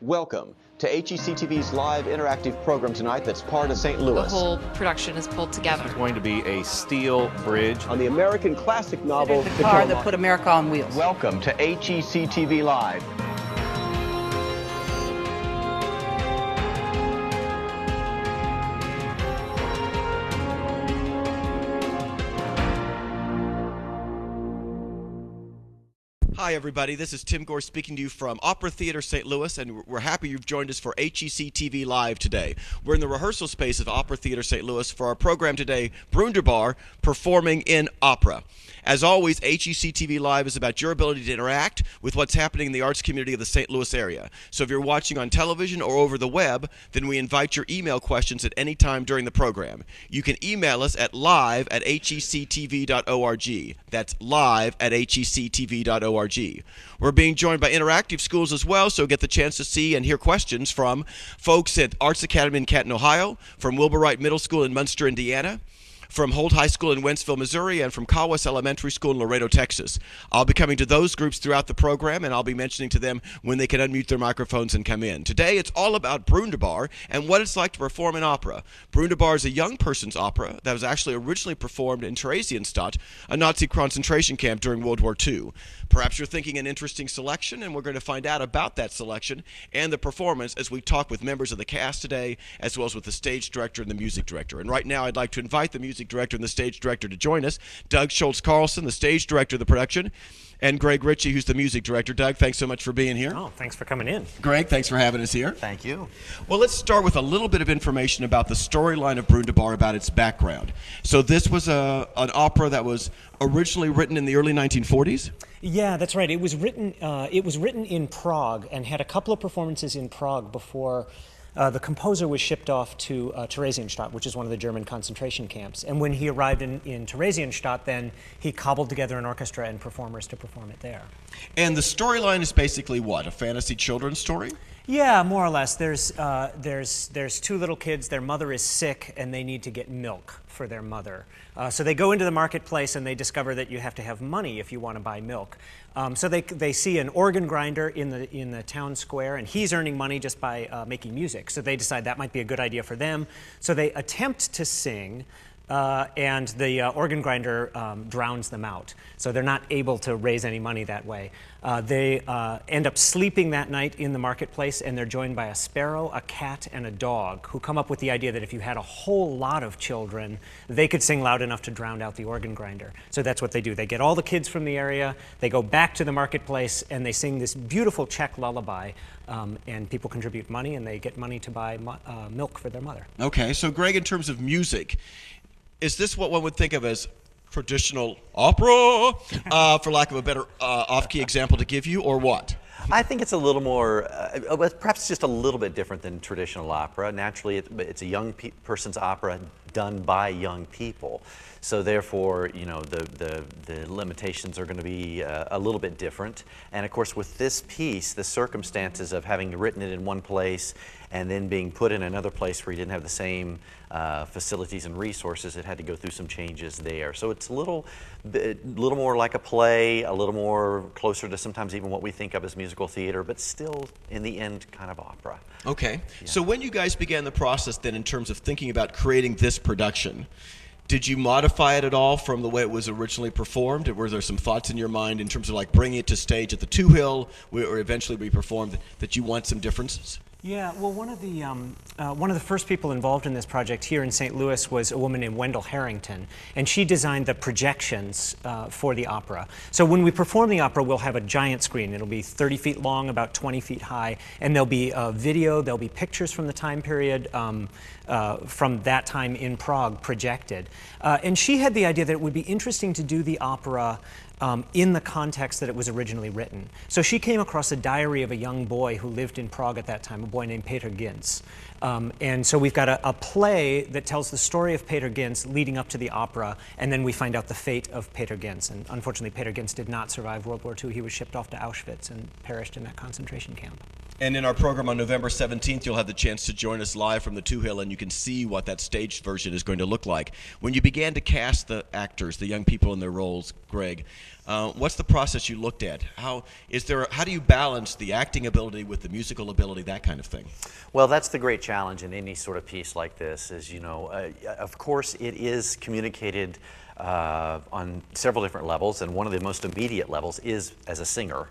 Welcome to HEC-TV's live interactive program tonight that's part of St. Louis. The whole production is pulled together. It's going to be a steel bridge. On the American classic novel, The car that put America on wheels. Welcome to HEC-TV Live. Hi everybody, this is Tim Gore speaking to you from Opera Theater St. Louis, and we're happy you've joined us for HEC-TV Live today. We're in the rehearsal space of Opera Theater St. Louis for our program today, Brundibar, Performing in Opera. As always, HEC-TV Live is about your ability to interact with what's happening in the arts community of the St. Louis area. So if you're watching on television or over the web, then we invite your email questions at any time during the program. You can email us at live@hectv.org. That's live@hectv.org. We're being joined by interactive schools as well, so get the chance to see and hear questions from folks at Arts Academy in Canton, Ohio, from Wilbur Wright Middle School in Munster, Indiana, from Holt High School in Wentzville, Missouri, and from Cowes Elementary School in Laredo, Texas. I'll be coming to those groups throughout the program, and I'll be mentioning to them when they can unmute their microphones and come in. Today, it's all about Brundibar and what it's like to perform an opera. Brundibar is a young person's opera that was actually originally performed in Theresienstadt, a Nazi concentration camp during World War II. Perhaps you're thinking an interesting selection, and we're going to find out about that selection and the performance as we talk with members of the cast today, as well as with the stage director and the music director. And right now, I'd like to invite the music director and the stage director to join us. Doug Scholz-Carlson, the stage director of the production, and Greg Ritchey, who's the music director. Doug, thanks so much for being here. Oh, thanks for coming in. Greg, thanks for having us here. Thank you. Well, let's start with a little bit of information about the storyline of Brundibar, about its background. So this was an opera that was originally written in the early 1940s? Yeah, that's right. It was written in Prague and had a couple of performances in Prague before the composer was shipped off to Theresienstadt, which is one of the German concentration camps. And when he arrived in Theresienstadt, then he cobbled together an orchestra and performers to perform it there. And the storyline is basically what? A fantasy children's story? Yeah, more or less. There's two little kids. Their mother is sick, and they need to get milk for their mother. So they go into the marketplace, and they discover that you have to have money if you want to buy milk. So they see an organ grinder in the town square, and he's earning money just by making music. So they decide that might be a good idea for them. So they attempt to sing, and the organ grinder drowns them out. So they're not able to raise any money that way. They end up sleeping that night in the marketplace, and they're joined by a sparrow, a cat, and a dog, who come up with the idea that if you had a whole lot of children, they could sing loud enough to drown out the organ grinder. So that's what they do. They get all the kids from the area, they go back to the marketplace, and they sing this beautiful Czech lullaby, and people contribute money, and they get money to buy milk for their mother. Okay, so Greg, in terms of music, is this what one would think of as traditional opera, for lack of a better off-key example to give you, or what? I think it's a little more, perhaps just a little bit different than traditional opera. Naturally, it's a young person's opera done by young people. So therefore, you know, the limitations are going to be a little bit different. And of course, with this piece, the circumstances of having written it in one place and then being put in another place where you didn't have the same facilities and resources, it had to go through some changes there. So it's a little more like a play, a little more closer to sometimes even what we think of as musical theater, but still, in the end, kind of opera. Okay. Yeah. So when you guys began the process then in terms of thinking about creating this production, did you modify it at all from the way it was originally performed? Were there some thoughts in your mind in terms of like bringing it to stage at the Two Hill, or eventually be performed, that you want some differences? Yeah, well, one of the first people involved in this project here in St. Louis was a woman named Wendell Harrington, and she designed the projections for the opera. So when we perform the opera, we'll have a giant screen. It'll be 30 feet long, about 20 feet high, and there'll be video, there'll be pictures from the time period from that time in Prague projected. And she had the idea that it would be interesting to do the opera in the context that it was originally written. So she came across a diary of a young boy who lived in Prague at that time, a boy named Peter Ginz. And so we've got a play that tells the story of Peter Ginz leading up to the opera, and then we find out the fate of Peter Ginz. And unfortunately, Peter Ginz did not survive World War II. He was shipped off to Auschwitz and perished in that concentration camp. And in our program on November 17th, you'll have the chance to join us live from the Two Hill, and you can see what that staged version is going to look like. When you began to cast the actors, the young people in their roles, Greg, what's the process you looked at? How do you balance the acting ability with the musical ability, that kind of thing? Well, that's the great challenge in any sort of piece like this is, of course it is communicated on several different levels, and one of the most immediate levels is as a singer.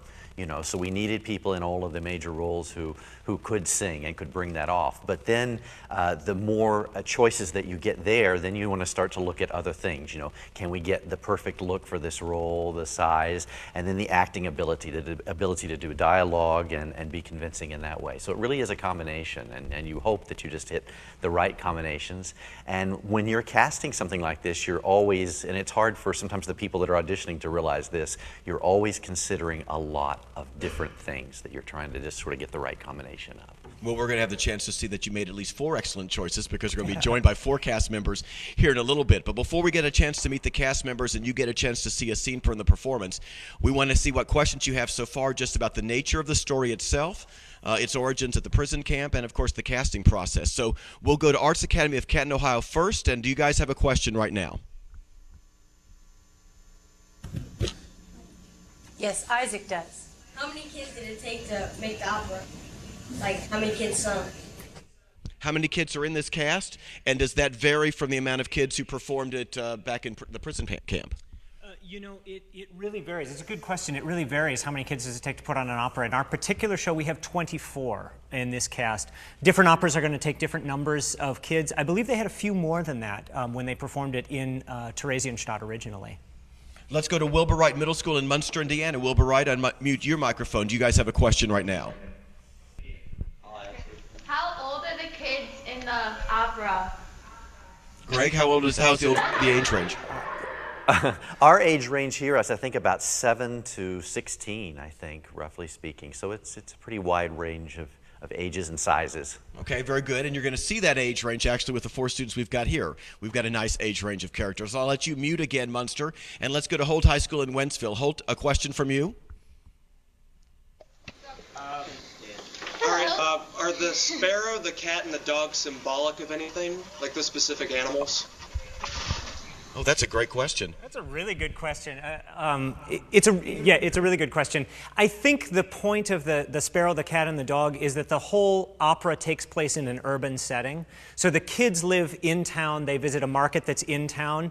So we needed people in all of the major roles who could sing and could bring that off. But then the more choices that you get there, then you want to start to look at other things. Can we get the perfect look for this role, the size, and then the acting ability to do dialogue and be convincing in that way. So it really is a combination, and you hope that you just hit the right combinations. And when you're casting something like this, you're always, and it's hard for sometimes the people that are auditioning to realize this, you're always considering a lot of different things that you're trying to just sort of get the right combination of. Well, we're going to have the chance to see that you made at least 4 excellent choices because we're going to be joined by 4 cast members here in a little bit. But before we get a chance to meet the cast members and you get a chance to see a scene from the performance, we want to see what questions you have so far just about the nature of the story itself, its origins at the prison camp, and of course the casting process. So we'll go to Arts Academy of Canton, Ohio first, and do you guys have a question right now? Yes, Isaac does. How many kids did it take to make the opera? Like, how many kids sung? How many kids are in this cast, and does that vary from the amount of kids who performed it back in the prison camp? It really varies. It's a good question. It really varies how many kids does it take to put on an opera. In our particular show, we have 24 in this cast. Different operas are going to take different numbers of kids. I believe they had a few more than that when they performed it in Theresienstadt originally. Let's go to Wilbur Wright Middle School in Munster, Indiana. Wilbur Wright, unmute your microphone. Do you guys have a question right now? How old are the kids in the opera? Greg, how's the age range? Our age range here is, I think, about 7 to 16, I think, roughly speaking. So it's a pretty wide range of ages and sizes. Okay, very good. And you're going to see that age range actually with the 4 students we've got here. We've got a nice age range of characters. I'll let you mute again, Munster. And let's go to Holt High School in Wentzville. Holt, a question from you? All right, are the sparrow, the cat, and the dog symbolic of anything, like the specific animals? Oh, that's a great question. That's a really good question. It's a really good question. I think the point of the sparrow, the cat, and the dog is that the whole opera takes place in an urban setting. So the kids live in town. They visit a market that's in town.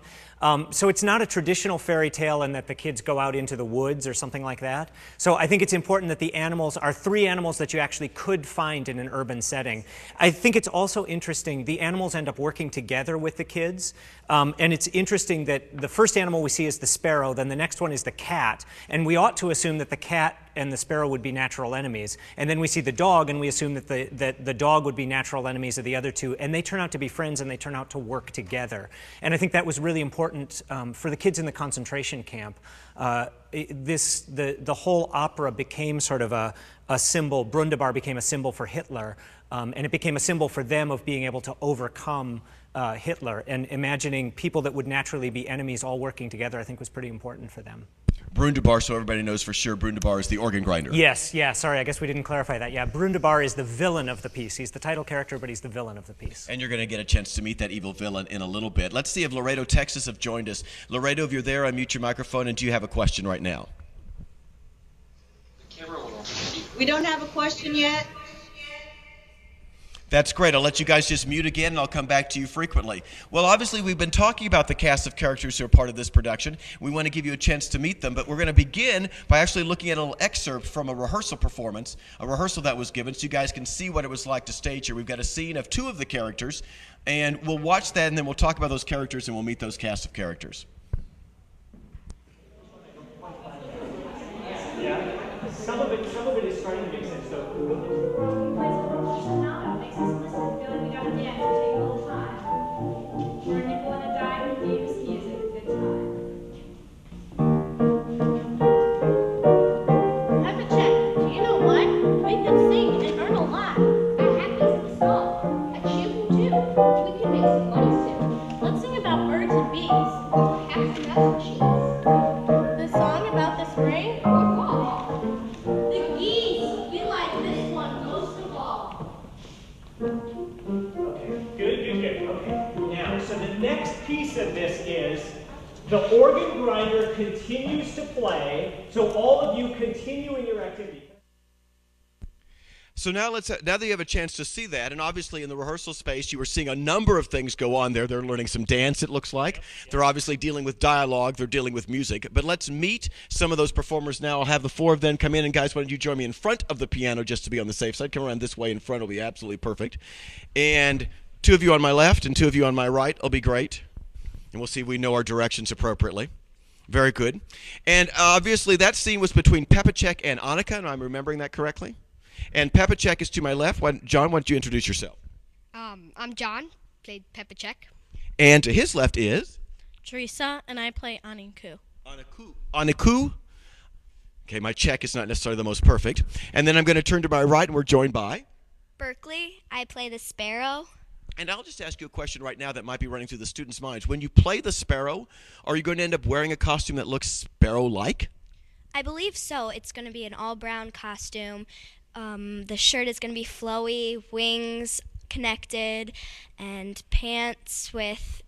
So it's not a traditional fairy tale in that the kids go out into the woods or something like that. So I think it's important that the animals are 3 animals that you actually could find in an urban setting. I think it's also interesting, the animals end up working together with the kids. And it's interesting that the first animal we see is the sparrow, then the next one is the cat. And we ought to assume that the cat and the sparrow would be natural enemies. And then we see the dog, and we assume that the dog would be natural enemies of the other 2. And they turn out to be friends, and they turn out to work together. And I think that was really important for the kids in the concentration camp. The whole opera became sort of a symbol. Brundibar became a symbol for Hitler, and it became a symbol for them of being able to overcome Hitler. And imagining people that would naturally be enemies all working together, I think, was pretty important for them. Brundibar, so everybody knows for sure, Brundibar is the organ grinder. Yes, yeah, sorry, I guess we didn't clarify that. Yeah, Brundibar is the villain of the piece. He's the title character, but he's the villain of the piece. And you're going to get a chance to meet that evil villain in a little bit. Let's see if Laredo, Texas have joined us. Laredo, if you're there, unmute your microphone, and do you have a question right now? We don't have a question yet. That's great. I'll let you guys just mute again, and I'll come back to you frequently. Well, obviously, we've been talking about the cast of characters who are part of this production. We want to give you a chance to meet them, but we're going to begin by actually looking at a little excerpt from a rehearsal performance, a rehearsal that was given, so you guys can see what it was like to stage here. We've got a scene of 2 of the characters, and we'll watch that, and then we'll talk about those characters, and we'll meet those cast of characters. Yeah, some of it is starting to make sense. Let's sing about birds and bees. piece of this is the organ grinder continues to play, so all of you continue in your activity. So now now that you have a chance to see that, and obviously in the rehearsal space you were seeing a number of things go on there. They're learning some dance, it looks like. They're obviously dealing with dialogue. They're dealing with music. But let's meet some of those performers now. I'll have the four of them come in. And guys, why don't you join me in front of the piano just to be on the safe side. Come around this way in front. Will be absolutely perfect. And two of you on my left and two of you on my right will be great. And we'll see if we know our directions appropriately. Very good. And obviously that scene was between Pepacek and Annika, and I'm remembering that correctly. And Pepacek is to my left. John, why don't you introduce yourself? I'm John, played Pepacek. And to his left is? Teresa, and I play Aniku. Aniku? Okay, my check is not necessarily the most perfect. And then I'm going to turn to my right, and we're joined by? Berkeley, I play the Sparrow. And I'll just ask you a question right now that might be running through the students' minds. When you play the Sparrow, are you going to end up wearing a costume that looks Sparrow-like? I believe so. It's going to be an all-brown costume. The shirt is going to be flowy, wings connected, and pants with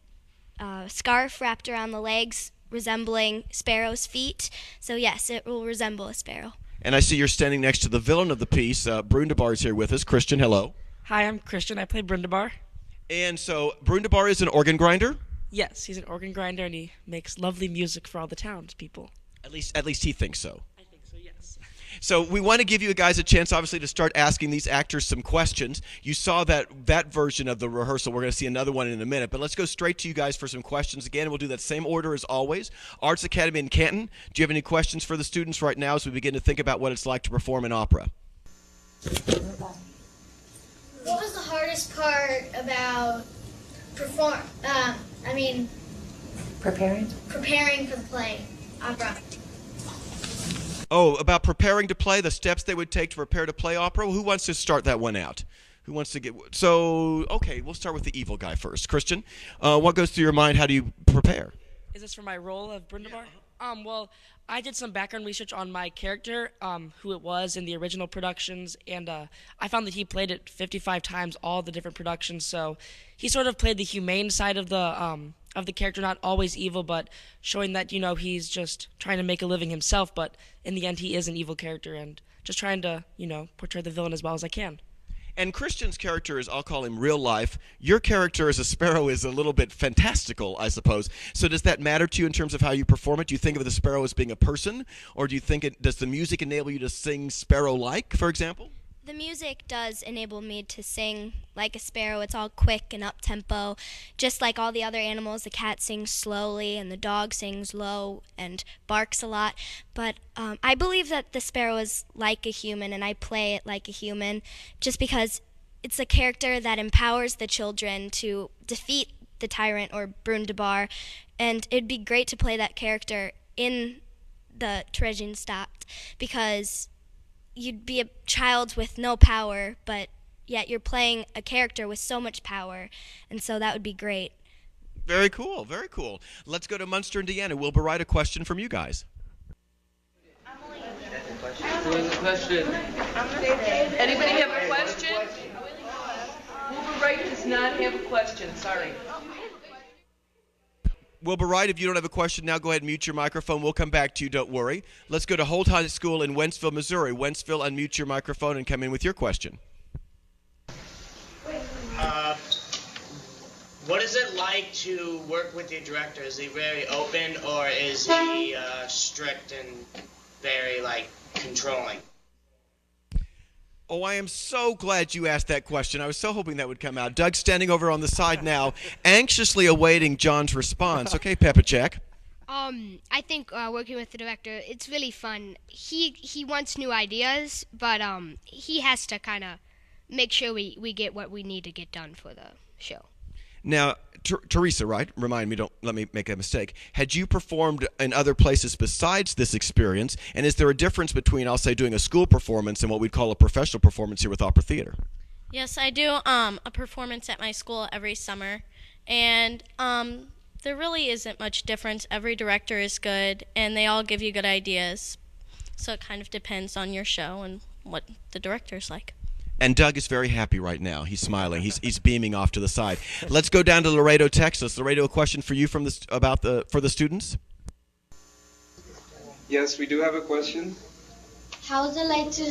a scarf wrapped around the legs resembling sparrow's feet. So yes, it will resemble a sparrow. And I see you're standing next to the villain of the piece. Brundibar is here with us. Christian, hello. Hi, I'm Christian. I play Brundibar. And so Brundibar is an organ grinder? Yes, he's an organ grinder, and he makes lovely music for all the townspeople. At least he thinks so. I think so, yes. So we want to give you guys a chance, obviously, to start asking these actors some questions. You saw that version of the rehearsal. We're going to see another one in a minute. But let's go straight to you guys for some questions. Again, we'll do that same order as always. Arts Academy in Canton, do you have any questions for the students right now as we begin to think about what it's like to perform an opera? What was the hardest part about preparing for the play, opera? Oh, about preparing to play, the steps they would take to prepare to play opera? Well, who wants to start that one out? Who wants to get... So, okay, we'll start with the evil guy first. Christian, what goes through your mind? How do you prepare? Is this for my role of Brundibar? Well, I did some background research on my character, who it was in the original productions, and I found that he played it 55 times, all the different productions, so he sort of played the humane side of the character, not always evil, but showing that, you know, he's just trying to make a living himself, but in the end he is an evil character, and just trying to, you know, portray the villain as well as I can. And Christian's character is, I'll call him real life. Your character as a sparrow is a little bit fantastical, I suppose. So does that matter to you in terms of how you perform it? Do you think of the sparrow as being a person? Or do you think does the music enable you to sing sparrow-like, for example? The music does enable me to sing like a sparrow. It's all quick and up-tempo. Just like all the other animals, the cat sings slowly and the dog sings low and barks a lot. But I believe that the sparrow is like a human, and I play it like a human just because it's a character that empowers the children to defeat the tyrant or Brundibar. And it'd be great to play that character in the Theresienstadt because you'd be a child with no power, but yet you're playing a character with so much power, and so that would be great. Very cool, very cool. Let's go to Munster, Indiana. Wilbur Wright, a question from you guys. Anybody have a question? Wilbur Wright does not have a question, sorry. Wilbur Wright, if you don't have a question now, go ahead and mute your microphone. We'll come back to you, don't worry. Let's go to Holt High School in Wentzville, Missouri. Wentzville, unmute your microphone and come in with your question. What is it like to work with your director? Is he very open, or is he strict and very, controlling? Oh, I am so glad you asked that question. I was so hoping that would come out. Doug's standing over on the side now, anxiously awaiting John's response. Okay, Pepacek. I think working with the director, it's really fun. He wants new ideas, but he has to kind of make sure we get what we need to get done for the show. Now, Teresa, right? Remind me, don't let me make a mistake. Had you performed in other places besides this experience, and is there a difference between, I'll say, doing a school performance and what we'd call a professional performance here with opera theater? Yes, I do a performance at my school every summer, and there really isn't much difference. Every director is good, and they all give you good ideas, so it kind of depends on your show and what the director's like. And Doug is very happy right now. He's smiling. He's beaming off to the side. Let's go down to Laredo, Texas. Laredo, a question for you for the students? Yes, we do have a question. How is it like to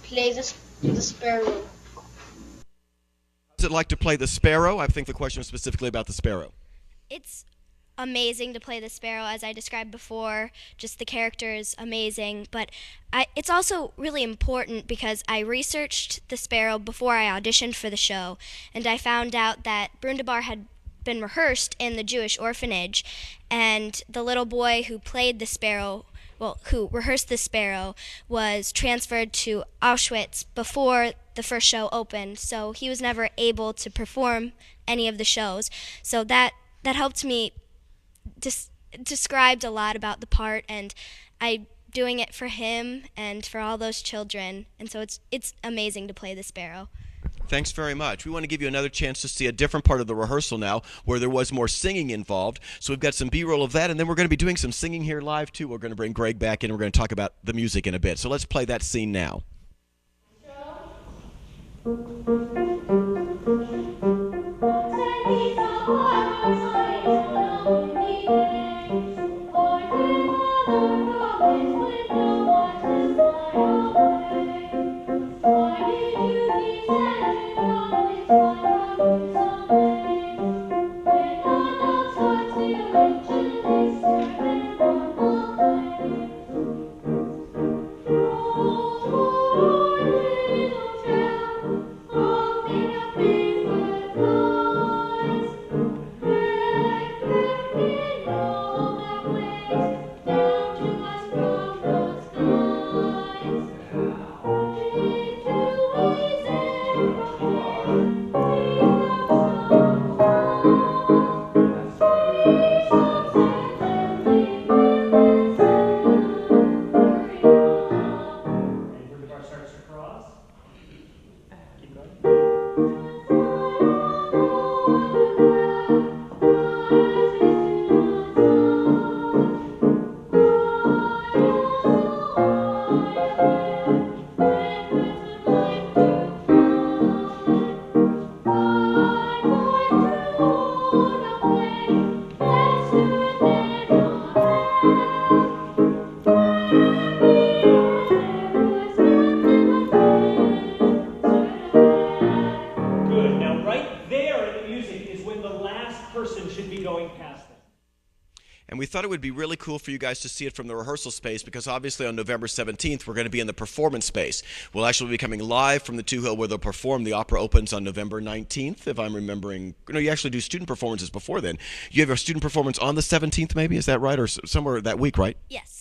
play the sparrow? How's it like to play the sparrow? I think the question was specifically about the sparrow. It's amazing to play the sparrow, as I described before. Just the character is amazing, but it's also really important because I researched the sparrow before I auditioned for the show, and I found out that Brundibar had been rehearsed in the Jewish orphanage, and the little boy who played the sparrow, who rehearsed the sparrow, was transferred to Auschwitz before the first show opened, so he was never able to perform any of the shows. So that helped me described a lot about the part, and I doing it for him and for all those children, and so it's amazing to play the sparrow. Thanks very much. We want to give you another chance to see a different part of the rehearsal now where there was more singing involved. So we've got some B-roll of that, and then we're going to be doing some singing here live too. We're going to bring Greg back in, and we're going to talk about the music in a bit. So let's play that scene now. We thought it would be really cool for you guys to see it from the rehearsal space because obviously on November 17th we're going to be in the performance space. We'll actually be coming live from the Two Hill where they'll perform. The opera opens on November 19th, if I'm remembering. No, you actually do student performances before then. You have a student performance on the 17th maybe, is that right? Or somewhere that week, right? Yes.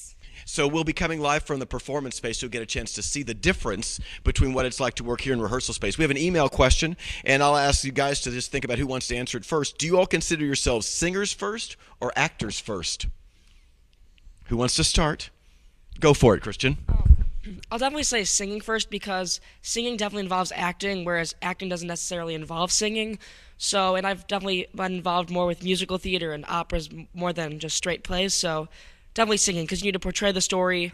So we'll be coming live from the performance space so you'll get a chance to see the difference between what it's like to work here in rehearsal space. We have an email question, and I'll ask you guys to just think about who wants to answer it first. Do you all consider yourselves singers first or actors first? Who wants to start? Go for it, Christian. I'll definitely say singing first because singing definitely involves acting, whereas acting doesn't necessarily involve singing. So, and I've definitely been involved more with musical theater and operas more than just straight plays, so definitely singing because you need to portray the story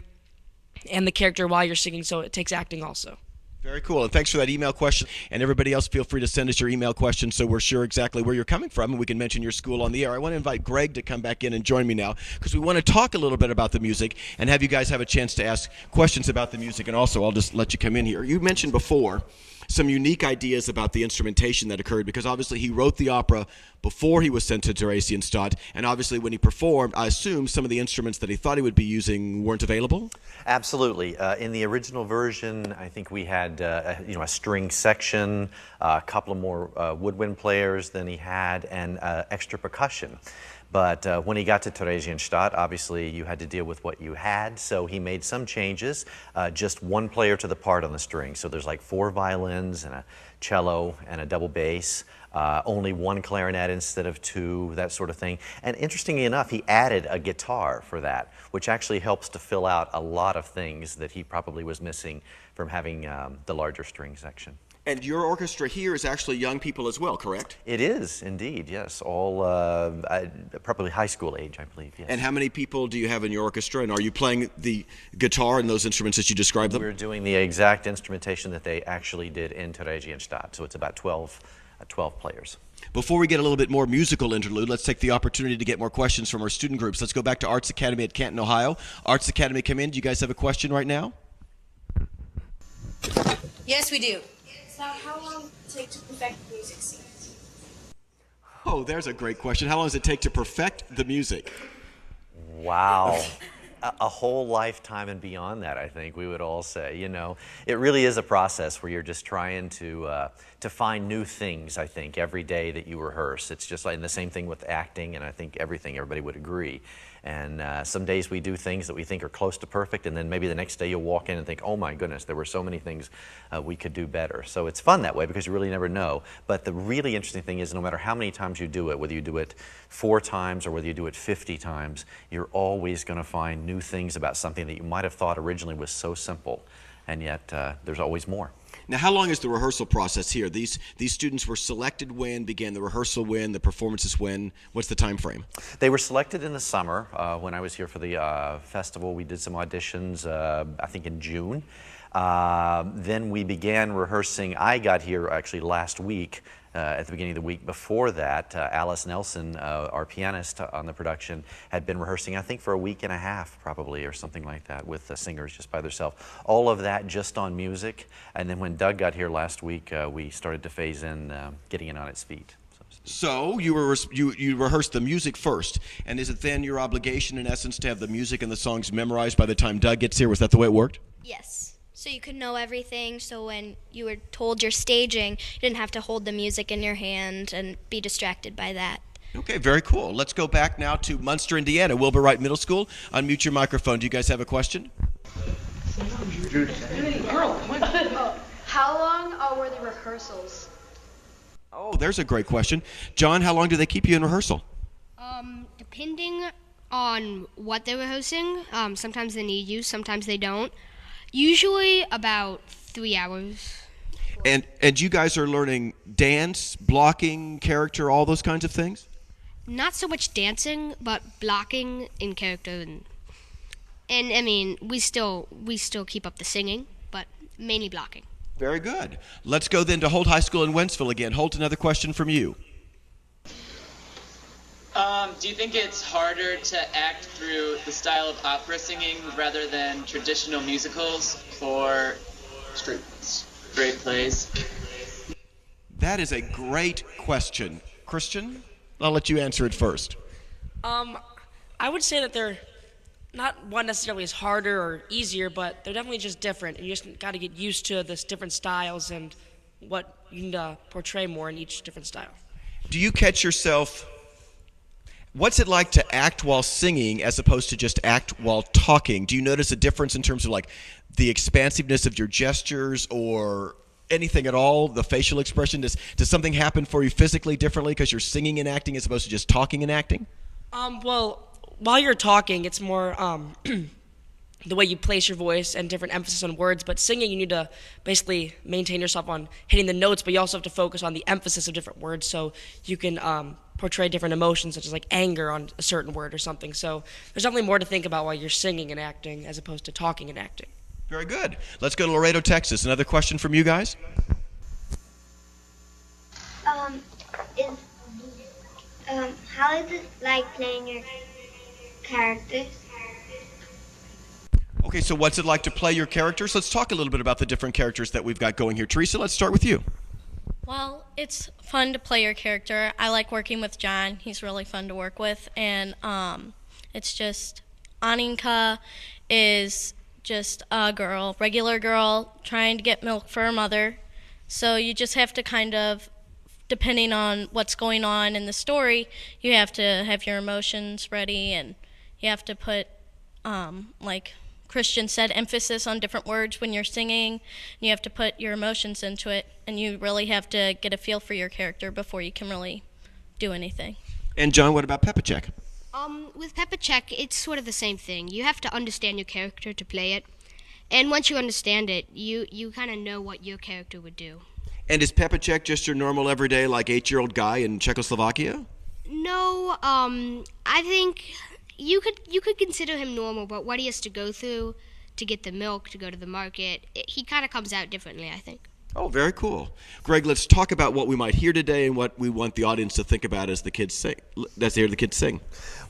and the character while you're singing, so it takes acting also. Very cool, and thanks for that email question. And everybody else, feel free to send us your email questions so we're sure exactly where you're coming from and we can mention your school on the air. I want to invite Greg to come back in and join me now because we want to talk a little bit about the music and have you guys have a chance to ask questions about the music. And also, I'll just let you come in here. You mentioned before some unique ideas about the instrumentation that occurred because obviously he wrote the opera before he was sent to Theresienstadt, and obviously when he performed, I assume some of the instruments that he thought he would be using weren't available? Absolutely. In the original version, I think we had a string section, a couple of more woodwind players than he had, and extra percussion. But when he got to Theresienstadt, obviously you had to deal with what you had, so he made some changes. Just one player to the part on the string, so there's like 4 violins and a cello and a double bass. Only 1 clarinet instead of 2, that sort of thing. And interestingly enough, he added a guitar for that, which actually helps to fill out a lot of things that he probably was missing from having the larger string section. And your orchestra here is actually young people as well, correct? It is, indeed, yes. All probably high school age, I believe, yes. And how many people do you have in your orchestra? And are you playing the guitar and those instruments as you described them? We're doing the exact instrumentation that they actually did in Theresienstadt. So it's about 12 players. Before we get a little bit more musical interlude, let's take the opportunity to get more questions from our student groups. Let's go back to Arts Academy at Canton, Ohio. Arts Academy, come in. Do you guys have a question right now? Yes, we do. So how long does it take to perfect the music scenes? Oh, there's a great question. How long does it take to perfect the music? Wow. A whole lifetime and beyond that, I think we would all say. You know, it really is a process where you're just trying to find new things, I think, every day that you rehearse. It's just like, and the same thing with acting, and I think everybody would agree. And some days we do things that we think are close to perfect, and then maybe the next day you'll walk in and think, oh my goodness, there were so many things we could do better. So it's fun that way because you really never know. But the really interesting thing is no matter how many times you do it, whether you do it 4 times or whether you do it 50 times, you're always going to find new things about something that you might have thought originally was so simple, and yet there's always more. Now, how long is the rehearsal process here? These students were selected when, began the rehearsal when, the performances when? What's the time frame? They were selected in the summer when I was here for the festival. We did some auditions, I think in June. Then we began rehearsing. I got here actually last week. At the beginning of the week before that, Alice Nelson, our pianist on the production, had been rehearsing, I think, for a week and a half, probably, or something like that, with the singers just by themselves. All of that just on music. And then when Doug got here last week, we started to phase in getting it on its feet. So you rehearsed the music first, and is it then your obligation, in essence, to have the music and the songs memorized by the time Doug gets here? Was that the way it worked? Yes. So you could know everything, so when you were told you're staging, you didn't have to hold the music in your hand and be distracted by that. Okay, very cool. Let's go back now to Munster, Indiana, Wilbur Wright Middle School. Unmute your microphone. Do you guys have a question? How long were the rehearsals? Oh, there's a great question. John, how long do they keep you in rehearsal? Depending on what they're rehearsing, sometimes they need you, sometimes they don't. Usually about 3 hours. And you guys are learning dance, blocking, character, all those kinds of things? Not so much dancing, but blocking in character, and I mean we still keep up the singing, but mainly blocking. Very good. Let's go then to Holt High School in Wentzville again. Holt, another question from you. Do you think it's harder to act through the style of opera singing rather than traditional musicals or straight plays? That is a great question. Christian, I'll let you answer it first. I would say that they're not one necessarily as harder or easier, but they're definitely just different. And you just got to get used to this different styles and what you need to portray more in each different style. Do you catch yourself... What's it like to act while singing as opposed to just act while talking? Do you notice a difference in terms of like the expansiveness of your gestures or anything at all, the facial expression? Does something happen for you physically differently because you're singing and acting as opposed to just talking and acting? Well, while you're talking, it's more the way you place your voice and different emphasis on words. But singing, you need to basically maintain yourself on hitting the notes, but you also have to focus on the emphasis of different words so you can portray different emotions, such as like anger on a certain word or something. So there's definitely more to think about while you're singing and acting as opposed to talking and acting. Very good. Let's go to Laredo, Texas. Another question from you guys? How is it like playing your characters? Okay, so what's it like to play your characters? Let's talk a little bit about the different characters that we've got going here. Teresa, let's start with you. Well, it's fun to play your character. I like working with John. He's really fun to work with. And it's just, Aninka is just a girl, regular girl, trying to get milk for her mother. So you just have to kind of, depending on what's going on in the story, you have to have your emotions ready, and you have to put, like Christian said, emphasis on different words when you're singing. And you have to put your emotions into it, and you really have to get a feel for your character before you can really do anything. And John, what about Peppa Check? With Peppa Check, it's sort of the same thing. You have to understand your character to play it, And once you understand it, you kind of know what your character would do. And is Pepacek just your normal everyday, like 8-year-old guy in Czechoslovakia? No, I think you could consider him normal, but what he has to go through to get the milk, to go to the market, he kind of comes out differently, I think. Oh, very cool. Greg, let's talk about what we might hear today and what we want the audience to think about as the kids sing, as they hear the kids sing.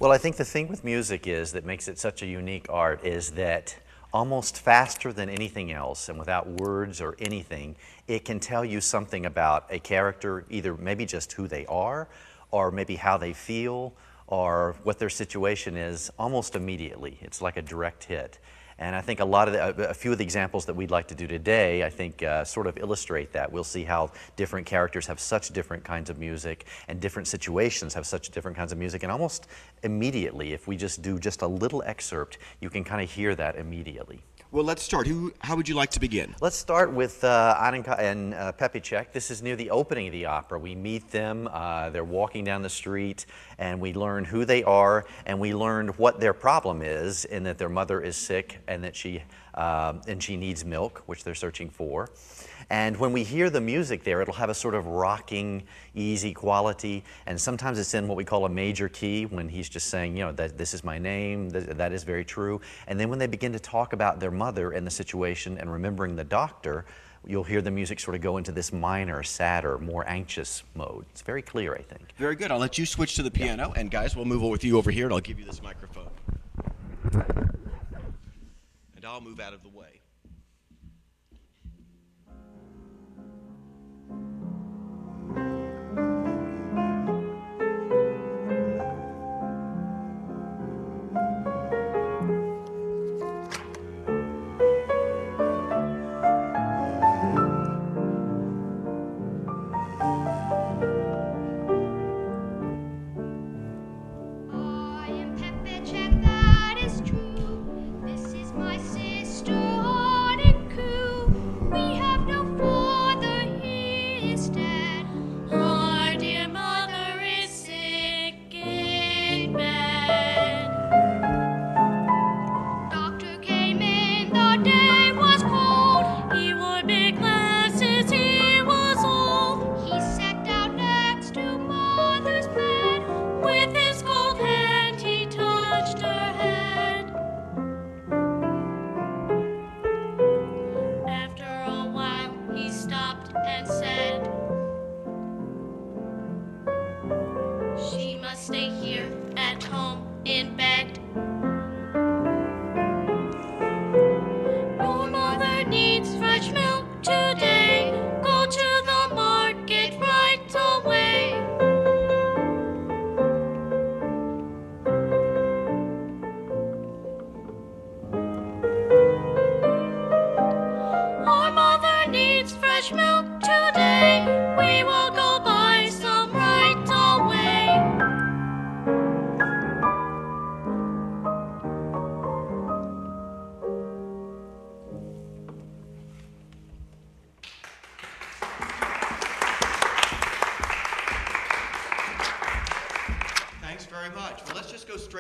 Well, I think the thing with music is that makes it such a unique art is that almost faster than anything else, and without words or anything, it can tell you something about a character, either maybe just who they are, or maybe how they feel, or what their situation is almost immediately. It's like a direct hit. And I think a few of the examples that we'd like to do today, I think sort of illustrate that. We'll see how different characters have such different kinds of music and different situations have such different kinds of music. And almost immediately, if we just do just a little excerpt, you can kind of hear that immediately. Well, let's start. How would you like to begin? Let's start with Aninka and Pepacek. This is near the opening of the opera. We meet them, they're walking down the street, and we learn who they are, and we learn what their problem is, in that their mother is sick and that she needs milk, which they're searching for. And when we hear the music there, it'll have a sort of rocking, easy quality, and sometimes it's in what we call a major key, when he's just saying, you know, that this is my name, that is very true. And then when they begin to talk about their mother and the situation and remembering the doctor, you'll hear the music sort of go into this minor, sadder, more anxious mode. It's very clear, I think. Very good. I'll let you switch to the piano, and guys, we'll move on with you over here, and I'll give you this microphone. And I'll move out of the way.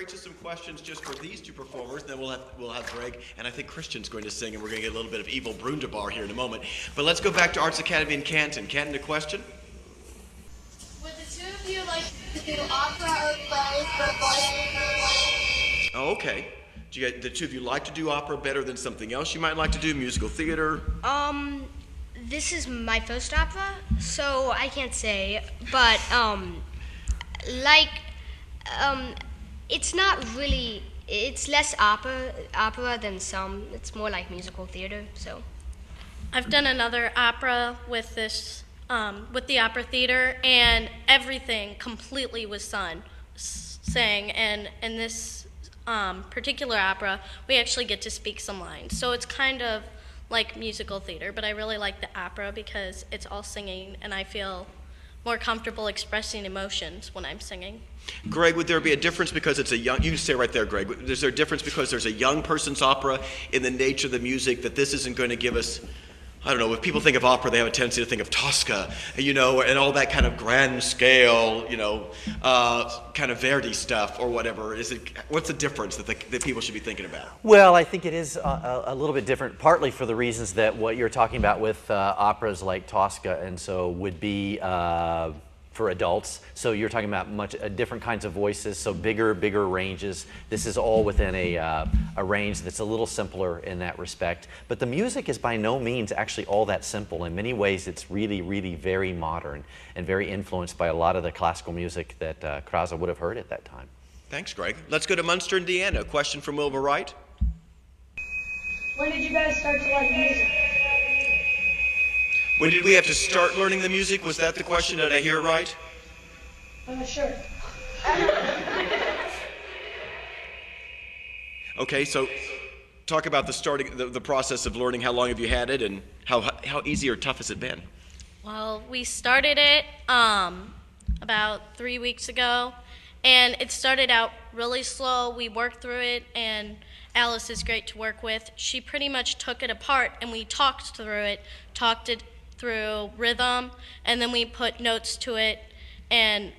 To some questions just for these two performers, then we'll have Greg, and I think Christian's going to sing, and we're going to get a little bit of evil Brundibar here in a moment. But let's go back to Arts Academy in Canton. Canton, a question? Would the two of you like to do opera or plays before? Oh, okay. Do you, the two of you like to do opera better than something else you might like to do, musical theater? This is my first opera, so I can't say, but it's not really, it's less opera than some. It's more like musical theater, so. I've done another opera with this, with the opera theater, and everything completely was sang, and in this particular opera, we actually get to speak some lines. So it's kind of like musical theater, but I really like the opera because it's all singing, and I feel more comfortable expressing emotions when I'm singing. Greg, would there be a difference because it's a young, you can stay right there, Greg, is there a difference because there's a young person's opera in the nature of the music that this isn't going to give us I don't know, if people think of opera, they have a tendency to think of Tosca, you know, and all that kind of grand scale, you know, kind of Verdi stuff or whatever. What's the difference that people should be thinking about? Well, I think it is a little bit different, partly for the reasons that what you're talking about with operas like Tosca, and so would be for adults. So you're talking about much different kinds of voices, so bigger ranges. This is all within a range that's a little simpler in that respect. But the music is by no means actually all that simple. In many ways, it's really, really very modern and very influenced by a lot of the classical music that Krause would have heard at that time. Thanks, Greg. Let's go to Munster, Indiana. A question from Wilbur Wright. When did you guys start to like music? When did we have to start learning the music? Was that the question? Did I hear it right? Sure. Okay, so talk about the process of learning. How long have you had it, and how easy or tough has it been? Well, we started it about 3 weeks ago, and it started out really slow. We worked through it, and Alice is great to work with. She pretty much took it apart, and we talked through it, talked it through rhythm, and then we put notes to it, and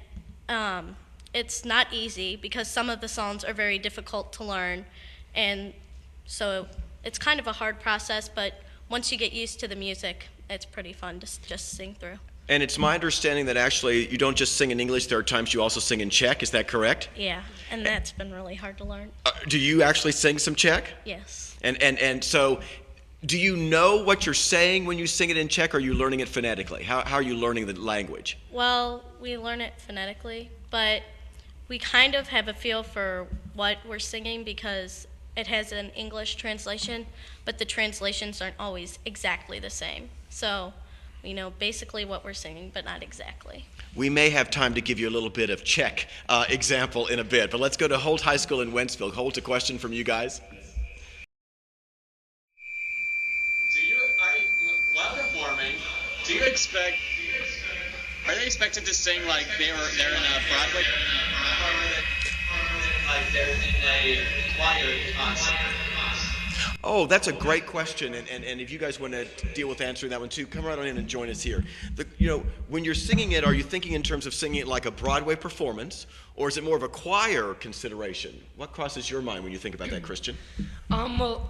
it's not easy because some of the songs are very difficult to learn, and so it's kind of a hard process, but once you get used to the music, it's pretty fun to just sing through. And it's my understanding that actually you don't just sing in English, there are times you also sing in Czech, is that correct? Yeah, and that's been really hard to learn. Do you actually sing some Czech? Yes. And so, do you know what you're saying when you sing it in Czech, or are you learning it phonetically? How are you learning the language? Well, we learn it phonetically, but we kind of have a feel for what we're singing because it has an English translation, but the translations aren't always exactly the same. So we know basically what we're singing, but not exactly. We may have time to give you a little bit of Czech example in a bit, but let's go to Holt High School in Wentzville. Holt, a question from you guys. Are they expected to sing like they're in a Broadway? Like they're in a choir concert? Oh, that's a great question, and if you guys want to deal with answering that one too, come right on in and join us here. When you're singing it, are you thinking in terms of singing it like a Broadway performance, or is it more of a choir consideration? What crosses your mind when you think about that, Christian? Well,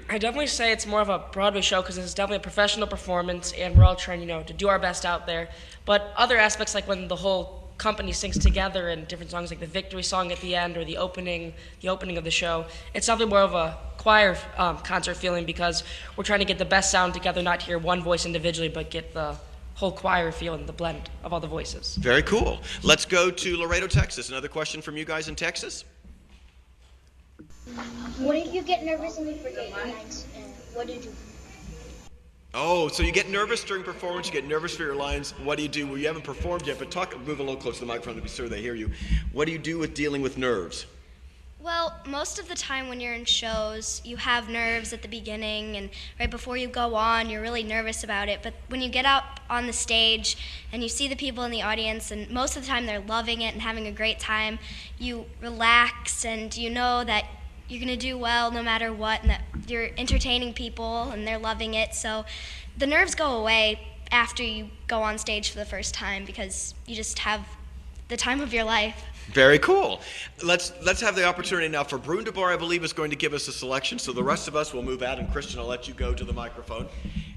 I definitely say it's more of a Broadway show because it's definitely a professional performance, and we're all trying, to do our best out there. But other aspects, like when the whole company sings together and different songs, like the victory song at the end or the opening of the show, it's definitely more of a choir concert feeling because we're trying to get the best sound together, not hear one voice individually, but get the whole choir feel and the blend of all the voices. Very cool. Let's go to Laredo, Texas. Another question from you guys in Texas. What if you get nervous and you forget your lines? What did you do? Oh, so you get nervous during performance, you get nervous for your lines. What do you do? Well, you haven't performed yet, but move a little closer to the microphone to be sure they hear you. What do you do with dealing with nerves? Well, most of the time when you're in shows, you have nerves at the beginning, and right before you go on, you're really nervous about it. But when you get up on the stage and you see the people in the audience, and most of the time they're loving it and having a great time, you relax and you know that you're going to do well no matter what, and that you're entertaining people and they're loving it. So the nerves go away after you go on stage for the first time because you just have the time of your life. Very cool. Let's have the opportunity now for Brundibar, I believe, is going to give us a selection. So the rest of us will move out, and Christian, I'll let you go to the microphone.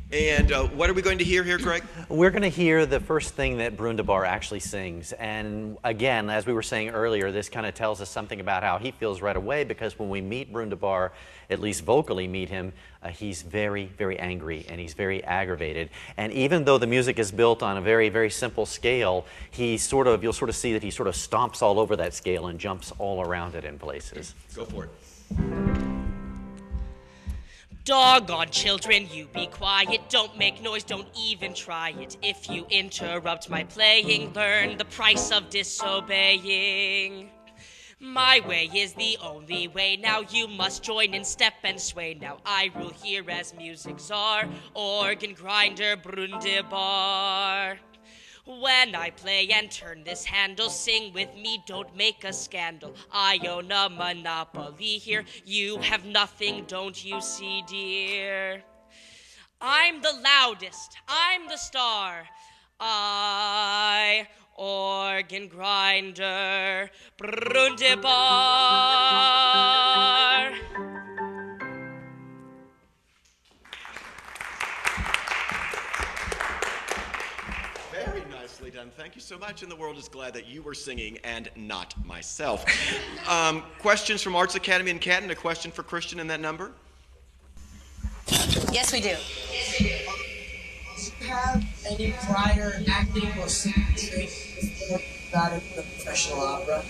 And what are we going to hear here, Greg? We're going to hear the first thing that Brundibar actually sings. And again, as we were saying earlier, this kind of tells us something about how he feels right away, because when we meet Brundibar, at least vocally meet him, he's very, very angry and he's very aggravated. And even though the music is built on a very, very simple scale, you'll sort of see that he sort of stomps all over that scale and jumps all around it in places. Go for it. Doggone children, you be quiet, don't make noise, don't even try it. If you interrupt my playing, learn the price of disobeying. My way is the only way, now you must join in step and sway. Now I rule here as music czar, organ grinder Brundibar. When I play and turn this handle, sing with me, don't make a scandal. I own a monopoly here, you have nothing, don't you see, dear? I'm the loudest, I'm the star. I, organ grinder, Brundibar. Very nicely done. Thank you so much. And the world is glad that you were singing and not myself. Questions from Arts Academy in Canton? A question for Christian in that number? Yes, we do. Do you have any prior acting or singing training before you got into the professional opera?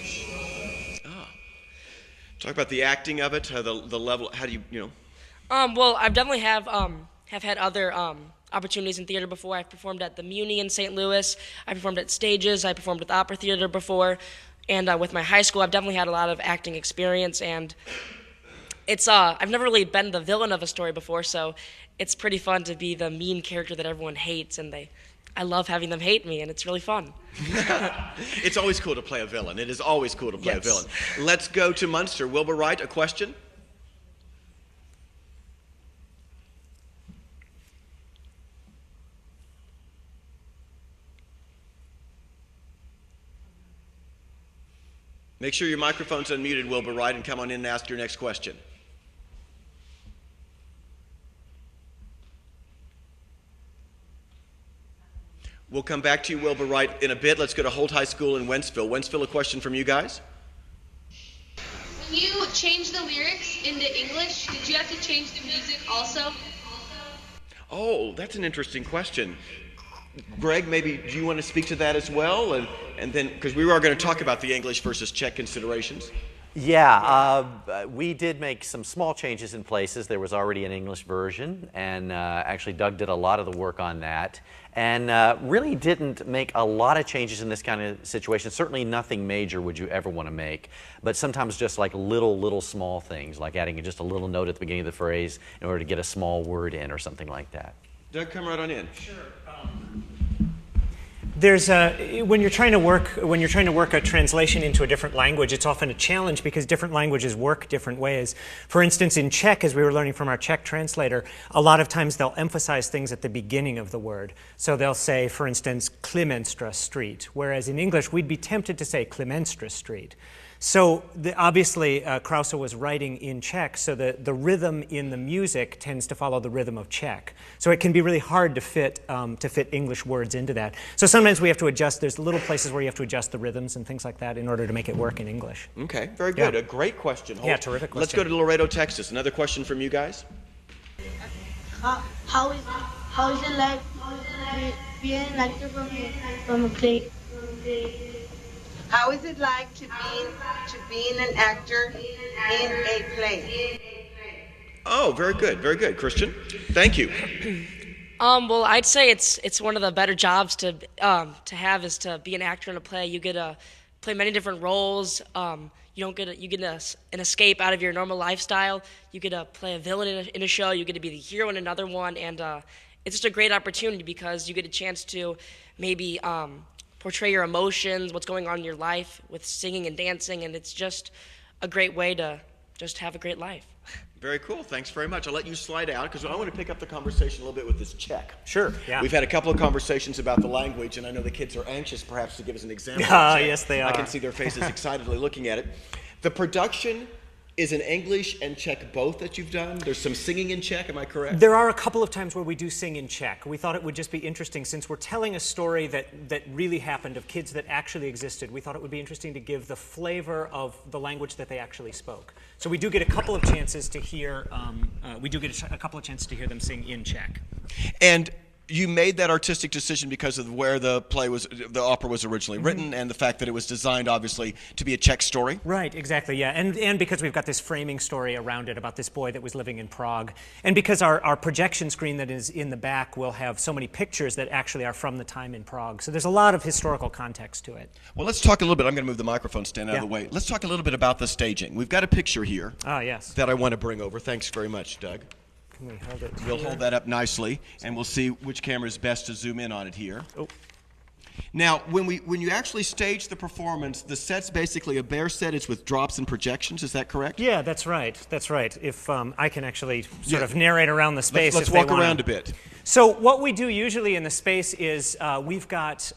Talk about the acting of it, the level. How do you know? Well, I've definitely have had other opportunities in theater before. I've performed at the Muni in St. Louis. I performed at stages. I performed with opera theater before, and with my high school, I've definitely had a lot of acting experience. And it's I've never really been the villain of a story before, so it's pretty fun to be the mean character that everyone hates, and I love having them hate me, and it's really fun. It's always cool to play a villain. It is always cool to play a villain. Let's go to Munster. Wilbur Wright, a question? Make sure your microphone's unmuted, Wilbur Wright, and come on in and ask your next question. We'll come back to you, Wilbur Wright, in a bit. Let's go to Holt High School in Wentzville. Wentzville, a question from you guys? When you changed the lyrics into English, did you have to change the music also? Oh, that's an interesting question. Greg, maybe do you want to speak to that as well? And then, because we are going to talk about the English versus Czech considerations. Yeah, we did make some small changes in places. There was already an English version, and actually Doug did a lot of the work on that, and really didn't make a lot of changes in this kind of situation. Certainly nothing major would you ever want to make, but sometimes just like little small things, like adding just a little note at the beginning of the phrase in order to get a small word in or something like that. Doug, come right on in. Sure. When you're trying to work a translation into a different language, it's often a challenge because different languages work different ways. For instance, in Czech, as we were learning from our Czech translator, a lot of times they'll emphasize things at the beginning of the word. So they'll say, for instance, Klemenstra Street, whereas in English we'd be tempted to say Klemenstra Street. So obviously Krause was writing in Czech, so the rhythm in the music tends to follow the rhythm of Czech. So it can be really hard to fit English words into that. So sometimes we have to adjust. There's little places where you have to adjust the rhythms and things like that in order to make it work in English. Okay, very good. Yeah. A great question. Yeah, terrific question. Let's go to Laredo, Texas. Another question from you guys. How is it like being an actor from a play? How is it like to being an actor in a play? Oh, very good, very good. Christian, thank you. Well, I'd say it's one of the better jobs to have is to be an actor in a play. You get to play many different roles. You get an escape out of your normal lifestyle. You get to play a villain in a show. You get to be the hero in another one, and it's just a great opportunity because you get a chance to maybe portray your emotions, what's going on in your life with singing and dancing, and it's just a great way to just have a great life. Very cool. Thanks very much. I'll let you slide out because I want to pick up the conversation a little bit with this Czech. Sure. Yeah. We've had a couple of conversations about the language, and I know the kids are anxious perhaps to give us an example. Yes, they are. I can see their faces excitedly looking at it. The production is in English and Czech both that you've done? There's some singing in Czech, am I correct? There are a couple of times where we do sing in Czech. We thought it would just be interesting, since we're telling a story that really happened of kids that actually existed, we thought it would be interesting to give the flavor of the language that they actually spoke. So we do get a couple of chances to hear, them sing in Czech. And you made that artistic decision because of where the opera was originally written, and the fact that it was designed, obviously, to be a Czech story? Right, exactly, yeah. And because we've got this framing story around it about this boy that was living in Prague. And because our projection screen that is in the back will have so many pictures that actually are from the time in Prague. So there's a lot of historical context to it. Well, let's talk a little bit. I'm going to move the microphone stand out of the way. Let's talk a little bit about the staging. We've got a picture here that I want to bring over. Thanks very much, Doug. Can we hold it? We'll hold that up nicely, and we'll see which camera is best to zoom in on it here. Oh. Now, when you actually stage the performance, the set's basically a bare set. It's with drops and projections. Is that correct? Yeah, that's right. That's right. If I can actually sort of narrate around the space. Let's walk around a bit. So what we do usually in the space is we've got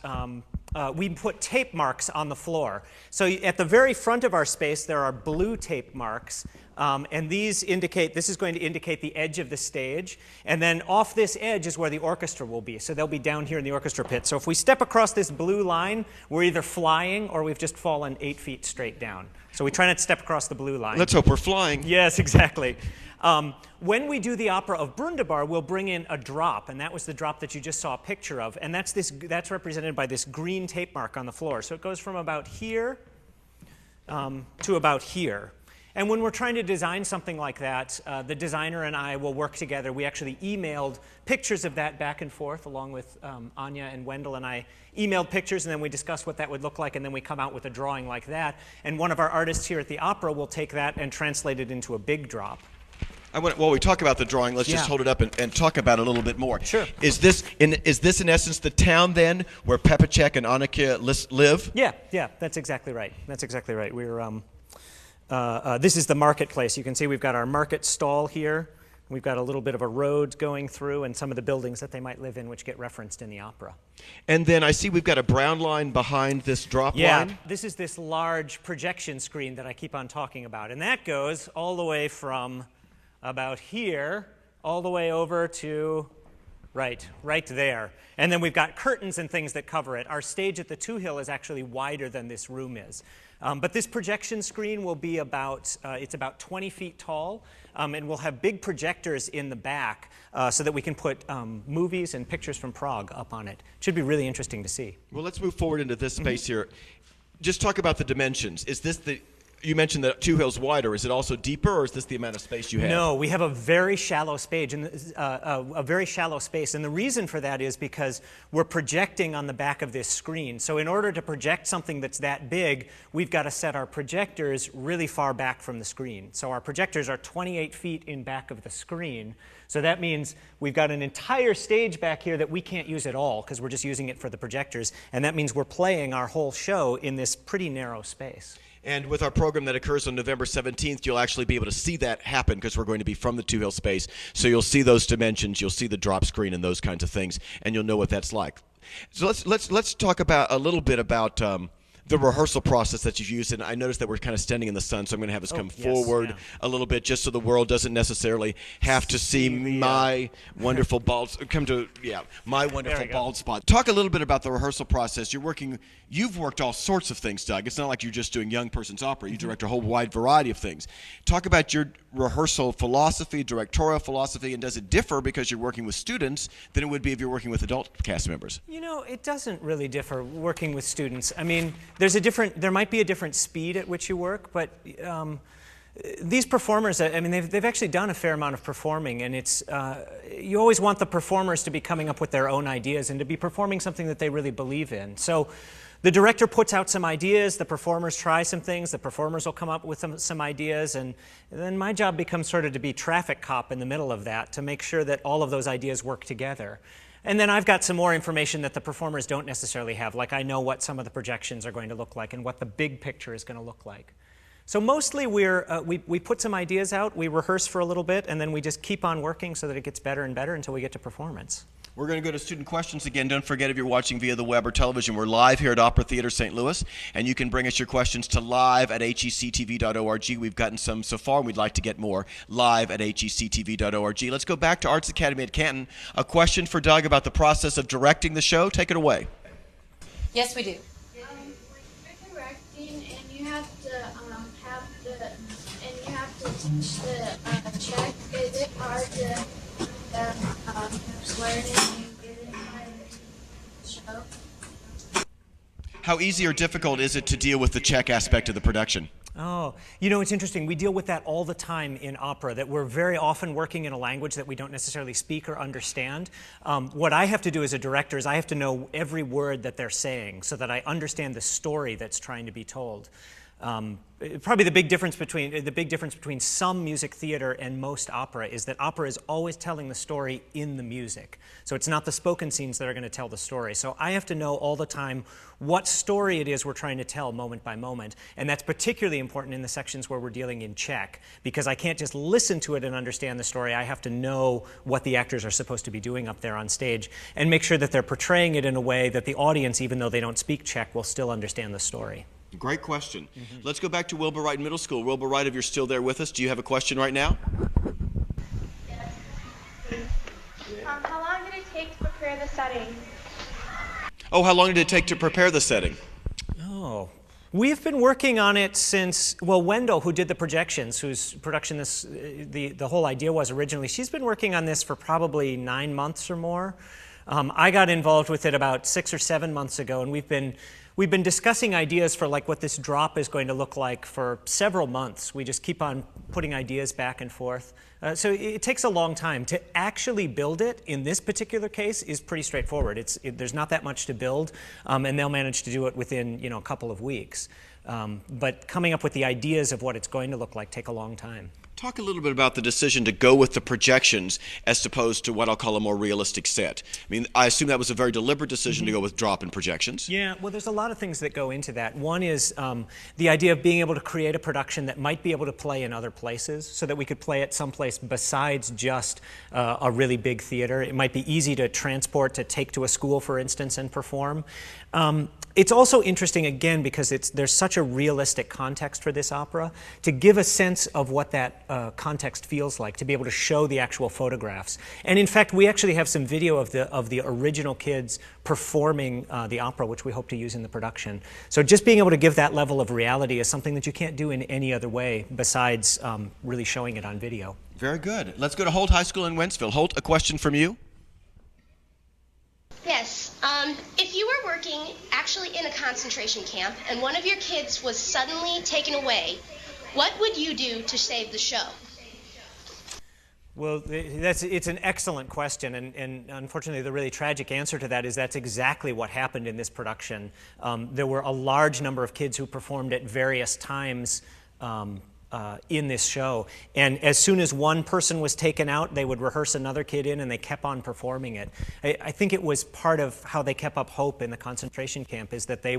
we put tape marks on the floor. So at the very front of our space, there are blue tape marks. And these indicate, this is going to indicate the edge of the stage. And then off this edge is where the orchestra will be. So they'll be down here in the orchestra pit. So if we step across this blue line, we're either flying or we've just fallen 8 feet straight down. So we try not to step across the blue line. Let's hope we're flying. Yes, exactly. When we do the opera of Brundibar, we'll bring in a drop, and that was the drop that you just saw a picture of. And that's represented by this green tape mark on the floor. So it goes from about here to about here. And when we're trying to design something like that, the designer and I will work together. We actually emailed pictures of that back and forth, along with Anya and Wendell and I emailed pictures, and then we discuss what that would look like, and then we come out with a drawing like that. And one of our artists here at the opera will take that and translate it into a big drop. While we talk about the drawing, let's just hold it up and talk about it a little bit more. Sure. Is this in essence the town then where Pepacek and Annika live? Yeah, that's exactly right. That's exactly right. We're this is the marketplace. You can see we've got our market stall here. We've got a little bit of a road going through and some of the buildings that they might live in, which get referenced in the opera. And then I see we've got a brown line behind this drop line. Yeah, this is this large projection screen that I keep on talking about. And that goes all the way from about here all the way over to right there. And then we've got curtains and things that cover it. Our stage at the Two Hill is actually wider than this room is. But this projection screen will be about, it's about 20 feet tall, and we'll have big projectors in the back so that we can put movies and pictures from Prague up on it. It should be really interesting to see. Well, let's move forward into this space here. Just talk about the dimensions. Is this you mentioned that Two Hill's wider. Is it also deeper, or is this the amount of space you have? No, we have a very shallow space, and a very shallow space. And the reason for that is because we're projecting on the back of this screen. So in order to project something that's that big, we've got to set our projectors really far back from the screen. So our projectors are 28 feet in back of the screen. So that means we've got an entire stage back here that we can't use at all because we're just using it for the projectors. And that means we're playing our whole show in this pretty narrow space. And with our program that occurs on November 17th, you'll actually be able to see that happen because we're going to be from the Two Hill space. So you'll see those dimensions, you'll see the drop screen and those kinds of things, and you'll know what that's like. So let's talk about a little bit about the rehearsal process that you've used. And I noticed that we're kind of standing in the sun, so I'm going to have us come forward a little bit just so the world doesn't necessarily have to see my wonderful bald spot. Talk a little bit about the rehearsal process. You've worked all sorts of things, Doug. It's not like you're just doing young person's opera. You direct a whole wide variety of things. Talk about your rehearsal philosophy, directorial philosophy, and does it differ because you're working with students than it would be if you're working with adult cast members? You know, it doesn't really differ working with students. I mean, there might be a different speed at which you work, but these performers, I mean, they've actually done a fair amount of performing, and it's you always want the performers to be coming up with their own ideas and to be performing something that they really believe in. So the director puts out some ideas, the performers try some things, the performers will come up with some ideas, and then my job becomes sort of to be traffic cop in the middle of that to make sure that all of those ideas work together. And then I've got some more information that the performers don't necessarily have, like I know what some of the projections are going to look like and what the big picture is going to look like. So mostly we put some ideas out, we rehearse for a little bit, and then we just keep on working so that it gets better and better until we get to performance. We're going to go to student questions again. Don't forget, if you're watching via the web or television, we're live here at Opera Theater St. Louis, and you can bring us your questions to live@HEC-TV.org. We've gotten some so far, and we'd like to get more. Live@HEC-TV.org. Let's go back to Arts Academy at Canton. A question for Doug about the process of directing the show. Take it away. Yes, we do. When you're directing and you have to teach the check, is it hard to learn it and get it by the show? How easy or difficult is it to deal with the check aspect of the production? Oh, you know, it's interesting. We deal with that all the time in opera, that we're very often working in a language that we don't necessarily speak or understand. What I have to do as a director is I have to know every word that they're saying so that I understand the story that's trying to be told. Probably the big difference between some music theater and most opera is that opera is always telling the story in the music. So it's not the spoken scenes that are going to tell the story. So I have to know all the time what story it is we're trying to tell moment by moment. And that's particularly important in the sections where we're dealing in Czech, because I can't just listen to it and understand the story. I have to know what the actors are supposed to be doing up there on stage and make sure that they're portraying it in a way that the audience, even though they don't speak Czech, will still understand the story. Great question. Let's go back to Wilbur Wright Middle School. Wilbur Wright, if you're still there with us, do you have a question right now? How long did it take to prepare the setting? Oh, how long did it take to prepare the setting? Oh, we've been working on it since, well, Wendell, who did the projections, whose production the whole idea was originally, she's been working on this for probably 9 months or more. I got involved with it about 6 or 7 months ago, and we've been discussing ideas for like what this drop is going to look like for several months. We just keep on putting ideas back and forth. So it takes a long time. To actually build it in this particular case is pretty straightforward. There's not that much to build, and they'll manage to do it within a couple of weeks. But coming up with the ideas of what it's going to look like take a long time. Talk a little bit about the decision to go with the projections as opposed to what I'll call a more realistic set. I mean, I assume that was a very deliberate decision to go with drop and projections. Yeah, well, there's a lot of things that go into that. One is the idea of being able to create a production that might be able to play in other places, so that we could play it someplace besides just a really big theater. It might be easy to transport, to take to a school, for instance, and perform. It's also interesting, again, because there's such a realistic context for this opera, to give a sense of what that context feels like, to be able to show the actual photographs. And in fact, we actually have some video of the original kids performing the opera, which we hope to use in the production. So just being able to give that level of reality is something that you can't do in any other way besides really showing it on video. Very good. Let's go to Holt High School in Wentzville. Holt, a question from you? Yes. If you were working actually in a concentration camp and one of your kids was suddenly taken away, what would you do to save the show? Well, it's an excellent question, and unfortunately the really tragic answer to that is that's exactly what happened in this production. There were a large number of kids who performed at various times in this show, and as soon as one person was taken out, they would rehearse another kid in, and they kept on performing it. I think it was part of how they kept up hope in the concentration camp, is that they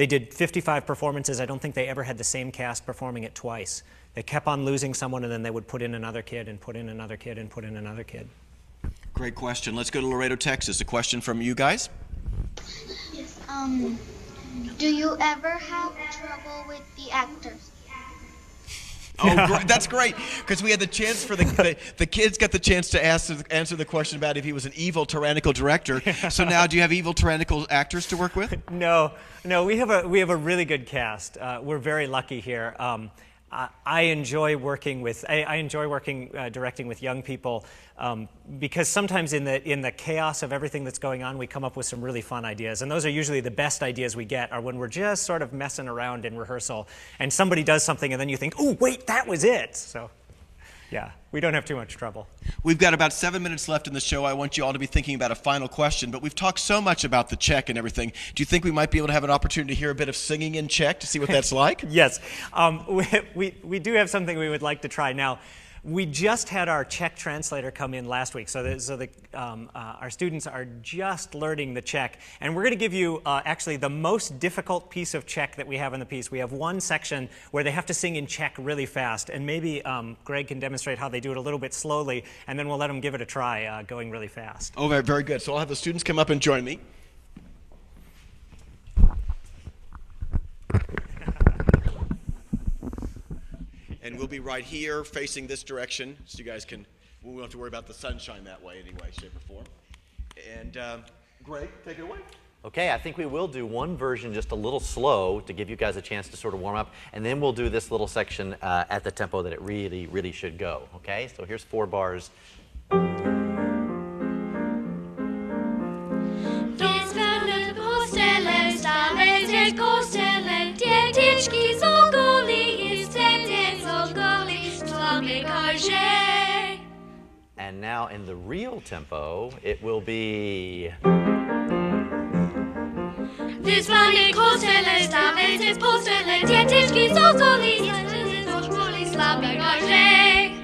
did 55 performances. I don't think they ever had the same cast performing it twice. They kept on losing someone, and then they would put in another kid and put in another kid and put in another kid. Great question. Let's go to Laredo, Texas. A question from you guys? Yes. Do you ever have trouble with the actors? Oh, that's great, because we had the chance for the kids got the chance to answer the question about if he was an evil, tyrannical director. So now, do you have evil, tyrannical actors to work with? No, we have a really good cast. We're very lucky here. I enjoy working directing with young people because sometimes in the chaos of everything that's going on, we come up with some really fun ideas, and those are usually the best ideas we get are when we're just sort of messing around in rehearsal and somebody does something and then you think, oh wait, that was it. So yeah, we don't have too much trouble. We've got about 7 minutes left in the show. I want you all to be thinking about a final question, but we've talked so much about the Czech and everything. Do you think we might be able to have an opportunity to hear a bit of singing in Czech to see what that's like? Yes. We do have something we would like to try. Now, we just had our Czech translator come in last week, so our students are just learning the Czech, and we're going to give you actually the most difficult piece of Czech that we have in the piece. We have one section where they have to sing in Czech really fast, and maybe Greg can demonstrate how they do it a little bit slowly, and then we'll let them give it a try going really fast. Oh, very, very good. So I'll have the students come up and join me. And we'll be right here facing this direction, so you guys we won't have to worry about the sunshine that way anyway, shape or form. And Greg, take it away. Okay, I think we will do one version just a little slow to give you guys a chance to sort of warm up, and then we'll do this little section at the tempo that it really, really should go. Okay, so here's 4 bars. And now in the real tempo, it will be... Wyzwanie kościele, stawiajcie w postele, dzieciczki są soli, do szkoły słabe każdej.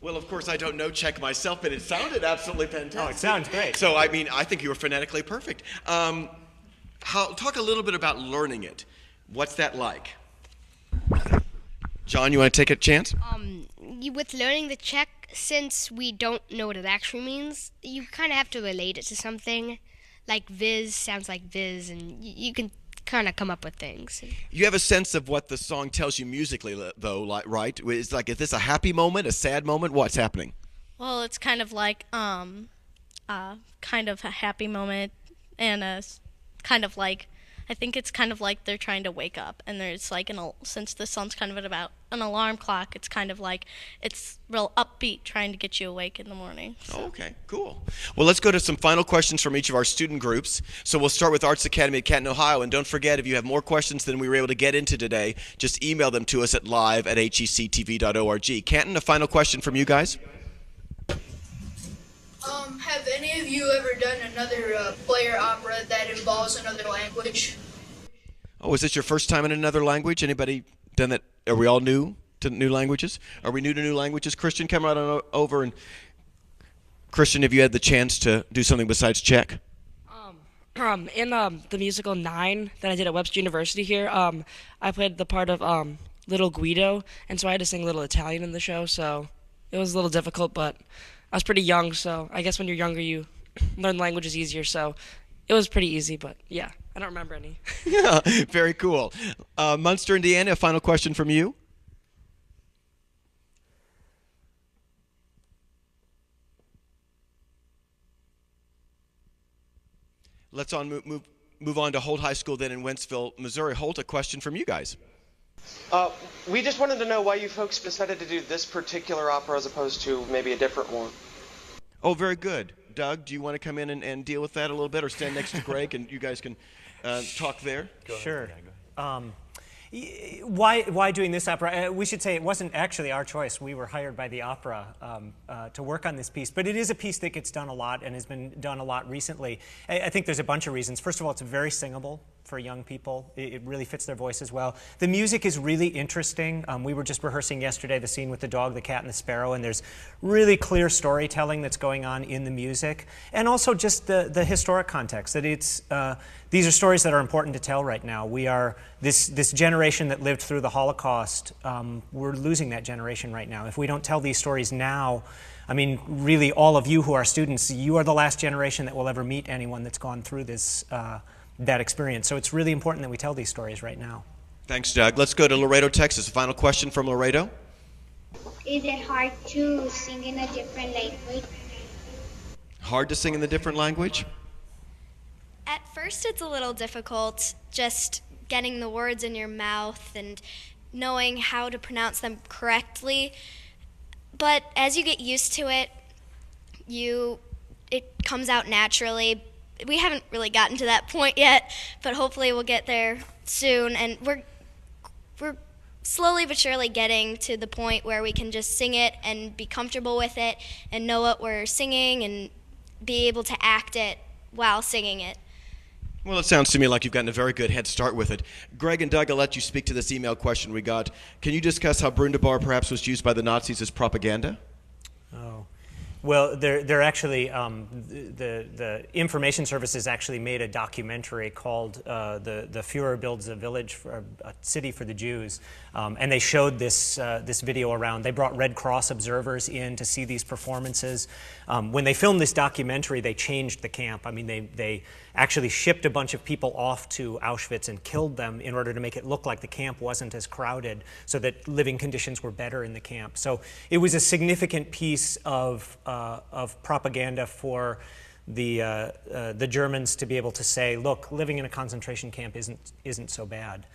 Well, of course, I don't know Czech myself, but it sounded absolutely fantastic. Oh, it sounds great. So, I mean, I think you were phonetically perfect. Talk a little bit about learning it. What's that like? John, you want to take a chance? With learning the Czech, since we don't know what it actually means, you kind of have to relate it to something. Like viz sounds like viz, and you can kind of come up with things. You have a sense of what the song tells you musically, though, right? It's like, is this a happy moment, a sad moment? What's happening? Well, it's kind of like kind of a happy moment, and a kind of like, I think it's kind of like they're trying to wake up, and there's like since the song's kind of about an alarm clock, it's kind of like it's real upbeat, trying to get you awake in the morning. So. Oh, okay, cool. Well, let's go to some final questions from each of our student groups. So we'll start with Arts Academy at Canton, Ohio, and don't forget, if you have more questions than we were able to get into today, just email them to us at live@hec-tv.org. Canton, a final question from you guys. Have any of you ever done another player opera that involves another language? Oh, is this your first time in another language? Anybody done that? Are we all new to new languages? Are we new to new languages? Christian, come right on over. And Christian, have you had the chance to do something besides Czech? In the musical 9 that I did at Webster University here, I played the part of Little Guido, and so I had to sing Little Italian in the show, so it was a little difficult, but I was pretty young, so I guess when you're younger you learn languages easier, so it was pretty easy, but yeah, I don't remember any. Yeah, very cool. Munster, Indiana, a final question from you. Let's move on to Holt High School then in Wentzville, Missouri. Holt, a question from you guys. We just wanted to know why you folks decided to do this particular opera as opposed to maybe a different one. Oh, very good. Doug, do you want to come in and deal with that a little bit, or stand next to Greg and you guys can talk there? Sure. Why doing this opera? We should say it wasn't actually our choice. We were hired by the opera to work on this piece, but it is a piece that gets done a lot and has been done a lot recently. I think there's a bunch of reasons. First of all, it's very singable for young people. It really fits their voice as well. The music is really interesting. We were just rehearsing yesterday the scene with the dog, the cat, and the sparrow, and there's really clear storytelling that's going on in the music, and also just the historic context. That these are stories that are important to tell right now. We are this generation that lived through the Holocaust. We're losing that generation right now. If we don't tell these stories now, I mean, really, all of you who are students, you are the last generation that will ever meet anyone that's gone through this. That experience. So it's really important that we tell these stories right now. Thanks, Doug. Let's go to Laredo, Texas. A final question from Laredo. Is it hard to sing in a different language? Hard to sing in a different language? At first it's a little difficult, just getting the words in your mouth and knowing how to pronounce them correctly. But as you get used to it, it comes out naturally. We haven't really gotten to that point yet, but hopefully we'll get there soon. And we're slowly but surely getting to the point where we can just sing it and be comfortable with it and know what we're singing and be able to act it while singing it. Well, it sounds to me like you've gotten a very good head start with it. Greg and Doug, I'll let you speak to this email question we got. Can you discuss how Brundibar perhaps was used by the Nazis as propaganda? Oh. Well, they're actually, the information services actually made a documentary called the Führer Builds a Village, for a City for the Jews, and they showed this video around. They brought Red Cross observers in to see these performances. When they filmed this documentary, they changed the camp. I mean, they actually shipped a bunch of people off to Auschwitz and killed them in order to make it look like the camp wasn't as crowded, so that living conditions were better in the camp. So it was a significant piece of propaganda for the Germans to be able to say, look, living in a concentration camp isn't so bad.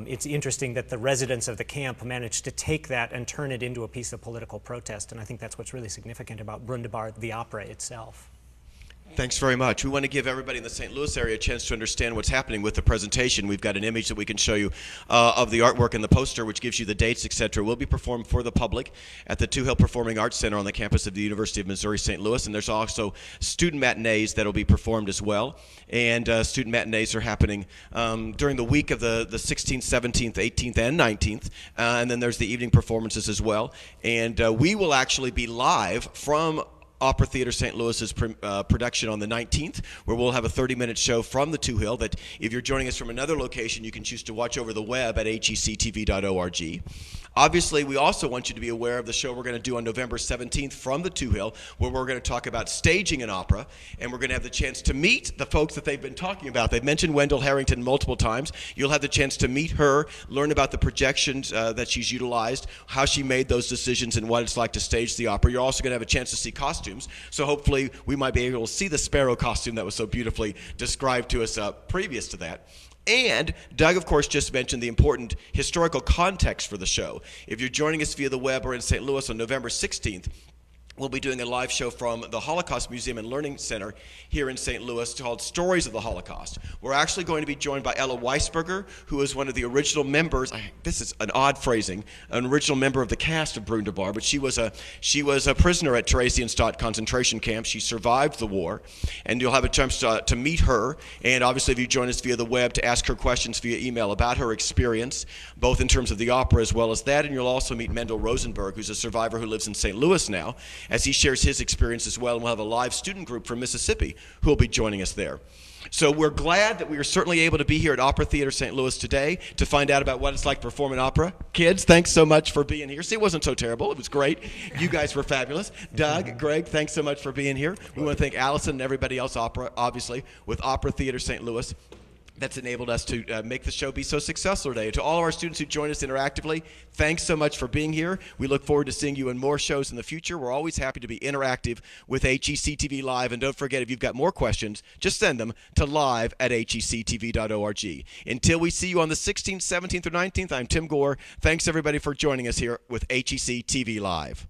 It's interesting that the residents of the camp managed to take that and turn it into a piece of political protest, and I think that's what's really significant about Brundibar, the opera itself. Thanks very much. We want to give everybody in the St. Louis area a chance to understand what's happening with the presentation. We've got an image that we can show you of the artwork and the poster, which gives you the dates, etc. Will be performed for the public at the Two Hill Performing Arts Center on the campus of the University of Missouri St. Louis, and there's also student matinees that will be performed as well. And student matinees are happening during the week of the 16th, 17th, 18th, and 19th, and then there's the evening performances as well. And we will actually be live from Opera Theater St. Louis's production on the 19th, where we'll have a 30-minute show from the Two Hill that if you're joining us from another location, you can choose to watch over the web at HEC-TV.org. Obviously, we also want you to be aware of the show we're going to do on November 17th from the Two Hill, where we're going to talk about staging an opera, and we're going to have the chance to meet the folks that they've been talking about. They've mentioned Wendell Harrington multiple times. You'll have the chance to meet her, learn about the projections that she's utilized, how she made those decisions, and what it's like to stage the opera. You're also going to have a chance to see costumes, so hopefully we might be able to see the sparrow costume that was so beautifully described to us previous to that. And Doug, of course, just mentioned the important historical context for the show. If you're joining us via the web or in St. Louis on November 16th, we'll be doing a live show from the Holocaust Museum and Learning Center here in St. Louis called Stories of the Holocaust. We're actually going to be joined by Ella Weisberger, who is one of the original members, this is an odd phrasing, an original member of the cast of Brundibar, but she was a prisoner at Theresienstadt concentration camp. She survived the war, and you'll have a chance to meet her, and obviously if you join us via the web, to ask her questions via email about her experience, both in terms of the opera as well as that, and you'll also meet Mendel Rosenberg, who's a survivor who lives in St. Louis now, as he shares his experience as well, and we'll have a live student group from Mississippi who will be joining us there. So we're glad that we are certainly able to be here at Opera Theater St. Louis today to find out about what it's like to perform an opera. Kids, thanks so much for being here. See, it wasn't so terrible. It was great. You guys were fabulous. Doug, Greg, thanks so much for being here. We want to thank Allison and everybody else, obviously, with Opera Theater St. Louis. That's enabled us to make the show be so successful today. To all of our students who join us interactively, thanks so much for being here. We look forward to seeing you in more shows in the future. We're always happy to be interactive with HEC-TV Live. And don't forget, if you've got more questions, just send them to live@hec-tv.org. Until we see you on the 16th, 17th, or 19th, I'm Tim Gore. Thanks, everybody, for joining us here with HEC-TV Live.